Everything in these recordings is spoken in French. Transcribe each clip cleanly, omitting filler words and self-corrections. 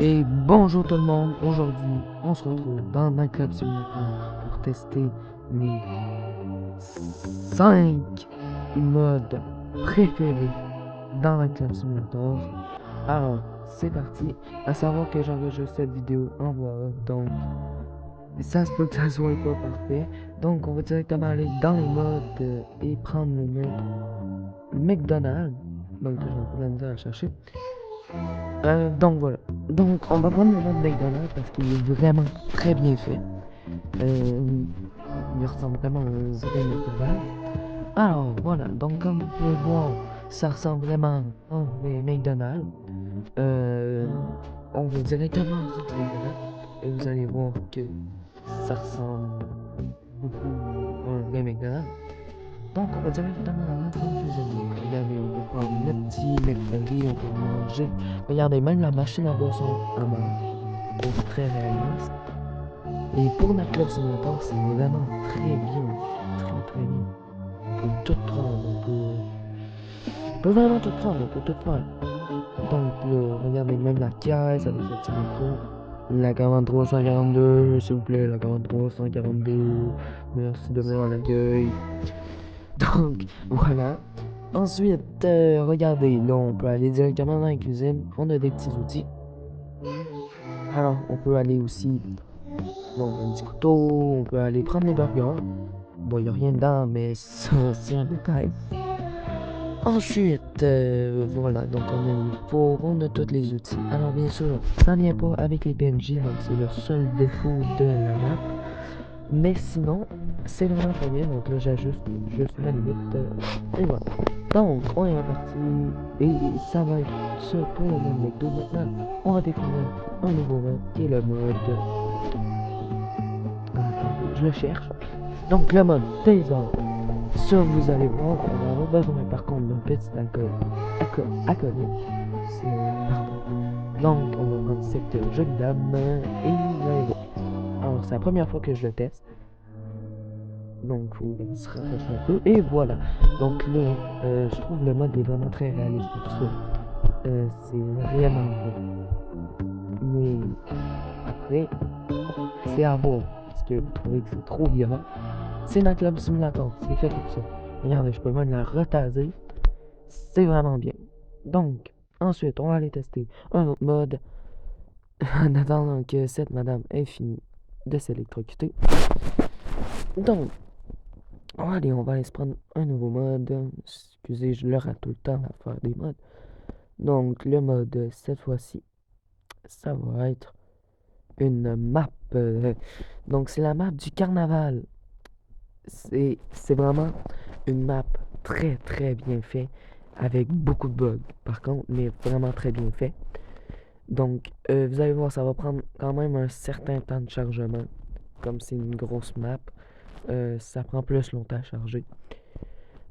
Et bonjour tout le monde, aujourd'hui on se retrouve dans Minecraft Simulator pour tester mes 5 modes préférés dans Minecraft Simulator. Alors, c'est parti, à savoir que j'enregistre cette vidéo en voix off, donc ça se peut que ça soit pas parfait. Donc on va directement aller dans les modes et prendre le mode McDonald's. Donc je vais un peu la misère à chercher. Donc voilà. Donc on va prendre le mode McDonald's parce qu'il est vraiment très bien fait. Il ressemble vraiment à un vrai McDonald's. Alors voilà, donc comme vous pouvez voir, ça ressemble vraiment à un vrai McDonald's. On va directement sur McDonald's et vous allez voir que ça ressemble beaucoup à un vrai McDonald's. Donc on va directement à notre cuisine. Regardez, on peut prendre le petit McFlurry, on peut manger. Regardez, même la machine à boisson à main. C'est très réaliste. Et pour la club simulator, c'est vraiment très bien. Très très bien. On peut tout prendre, on peut vraiment tout prendre, on peut tout faire. Donc là, regardez, même la caisse avec le petit micro. La 4342, s'il vous plaît, la 4342. Merci de venir à l'accueil. Donc, voilà. Ensuite, regardez, là, on peut aller directement dans la cuisine. On a des petits outils. Alors, on peut aller aussi, donc, un petit couteau. On peut aller prendre les burgers. Bon, il n'y a rien dedans, mais ça, c'est un détail. Ensuite, voilà, donc on a les fours, on a tous les outils. Alors, bien sûr, ça vient pas avec les PNJ, donc c'est le seul défaut de la map. Mais sinon, c'est vraiment très bien. Donc là, j'ajuste juste ma limite. Et voilà. Donc, on est reparti. Et ça va être ça pour le mode McDo. Maintenant, on va découvrir un nouveau mode qui est le mode. Attendez, je le cherche. Donc, le mode Taser. Ça, vous allez voir, on va avoir besoin par contre d'un petit acolyte. Pardon. Donc, on va prendre cette jolie dame. Et vous allez voir. Alors, c'est la première fois que je le teste. Donc, on se rapproche un peu. Et voilà. Donc là, je trouve le mode est vraiment très réaliste pour ça. C'est vraiment bien. Mais après, c'est à voir. Parce que vous trouvez que c'est trop violent. C'est notre club simulator. C'est fait pour ça. Regardez, je peux même la retaser. C'est vraiment bien. Donc, ensuite, on va aller tester un autre mode. En attendant que cette madame ait fini de s'électrocuter. Donc, allez, on va aller se prendre un nouveau mode. Excusez, je le rate tout le temps à faire des modes. Donc, le mode, cette fois-ci, ça va être une map. Donc, c'est la map du carnaval. C'est vraiment une map très, très bien faite, avec beaucoup de bugs, par contre, mais vraiment très bien fait. Donc, vous allez voir, ça va prendre quand même un certain temps de chargement. Comme c'est une grosse map, ça prend plus longtemps à charger.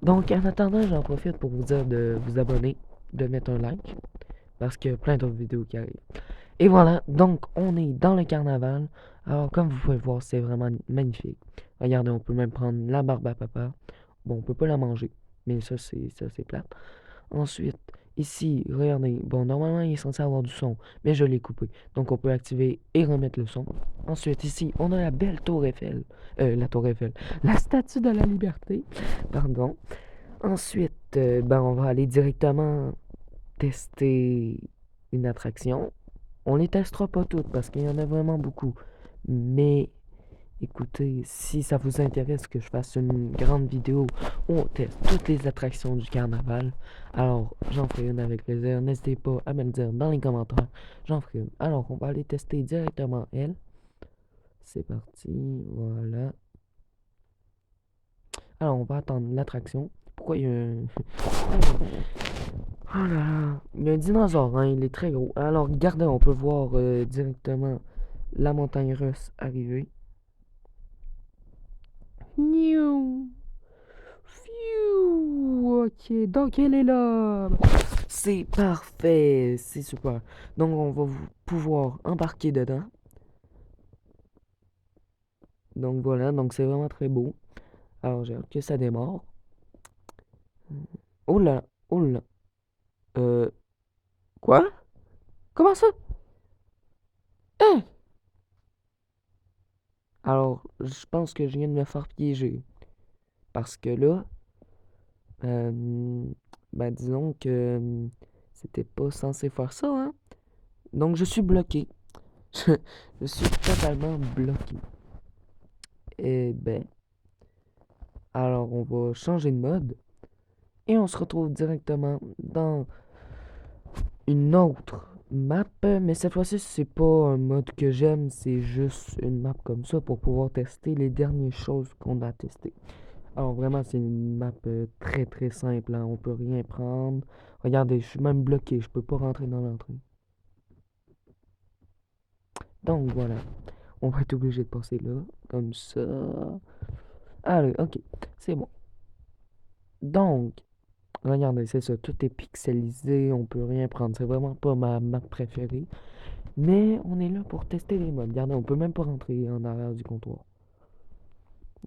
Donc, en attendant, j'en profite pour vous dire de vous abonner, de mettre un like, parce qu'il y a plein d'autres vidéos qui arrivent. Et voilà, donc on est dans le carnaval. Alors, comme vous pouvez voir, c'est vraiment magnifique. Regardez, on peut même prendre la barbe à papa. Bon, on peut pas la manger, mais ça, c'est plate. Ensuite, ici, regardez, bon, normalement, il est censé avoir du son, mais je l'ai coupé. Donc, on peut activer et remettre le son. Ensuite, ici, on a la belle tour Eiffel. La tour Eiffel. La statue de la liberté. Pardon. Ensuite, ben, on va aller directement tester une attraction. On les testera pas toutes parce qu'il y en a vraiment beaucoup. Mais écoutez, si ça vous intéresse que je fasse une grande vidéo où on teste toutes les attractions du carnaval, alors j'en ferai une avec plaisir. N'hésitez pas à me le dire dans les commentaires. J'en ferai une. Alors, on va aller tester directement elle. C'est parti, voilà. Alors, on va attendre l'attraction. Pourquoi il y a un... Oh là là, il y a un dinosaure, hein, il est très gros. Alors, regardez, on peut voir directement la montagne russe arriver. Niou. Fiou. Ok, donc elle est là. C'est parfait, c'est super. Donc, on va pouvoir embarquer dedans. Donc, voilà, donc c'est vraiment très beau. Alors, j'ai hâte que ça démarre. Oh là, oh là. Euh, quoi? Comment ça? Alors, je pense que je viens de me faire piéger. Parce que là, ben disons que c'était pas censé faire ça, hein. Donc, je suis bloqué. Je, je suis totalement bloqué. Et ben, alors on va changer de mode. Et on se retrouve directement dans une autre map. Mais cette fois-ci, c'est pas un mode que j'aime. C'est juste une map comme ça pour pouvoir tester les dernières choses qu'on a testées. Alors vraiment, c'est une map très très simple, hein. On peut rien prendre. Regardez, je suis même bloqué. Je peux pas rentrer dans l'entrée. Donc voilà. On va être obligé de passer là. Comme ça. Allez, ok. C'est bon. Donc, regardez, c'est ça. Tout est pixelisé. On peut rien prendre. C'est vraiment pas ma map préférée. Mais on est là pour tester les modes. Regardez, on peut même pas rentrer en arrière du comptoir.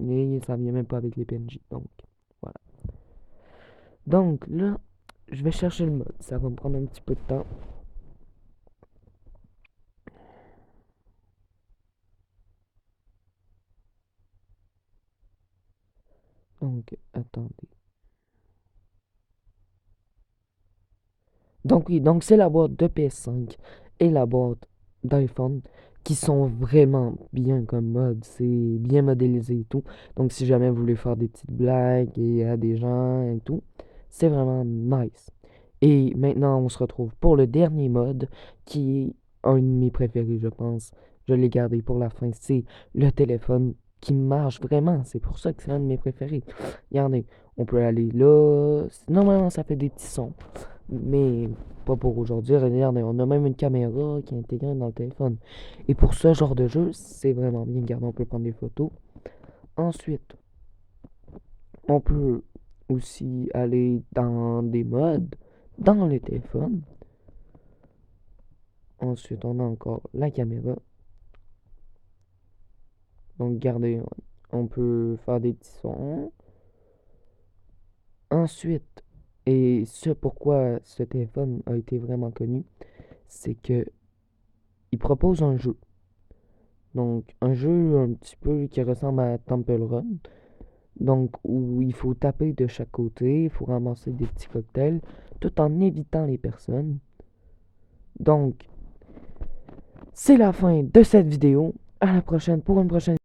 Et ça vient même pas avec les PNJ. Donc, voilà. Donc là, je vais chercher le mode. Ça va me prendre un petit peu de temps. Donc, attendez. Donc oui, donc c'est la boîte de PS5 et la boîte d'iPhone qui sont vraiment bien comme mode. C'est bien modélisé et tout. Donc si jamais vous voulez faire des petites blagues et à des gens et tout, c'est vraiment nice. Et maintenant, on se retrouve pour le dernier mode qui est un de mes préférés, je pense. Je l'ai gardé pour la fin. C'est le téléphone qui marche vraiment. C'est pour ça que c'est un de mes préférés. Regardez, on peut aller là. Normalement, ça fait des petits sons. Mais pas pour aujourd'hui. Regardez, on a même une caméra qui est intégrée dans le téléphone. Et pour ce genre de jeu, c'est vraiment bien. Regardez, on peut prendre des photos. Ensuite, on peut aussi aller dans des modes dans le téléphone. Ensuite, on a encore la caméra. Donc, regardez, on peut faire des petits sons. Ensuite, et ce pourquoi ce téléphone a été vraiment connu, c'est que il propose un jeu. Donc, un jeu un petit peu qui ressemble à Temple Run. Donc, où il faut taper de chaque côté, il faut ramasser des petits cocktails, tout en évitant les personnes. Donc, c'est la fin de cette vidéo. À la prochaine pour une prochaine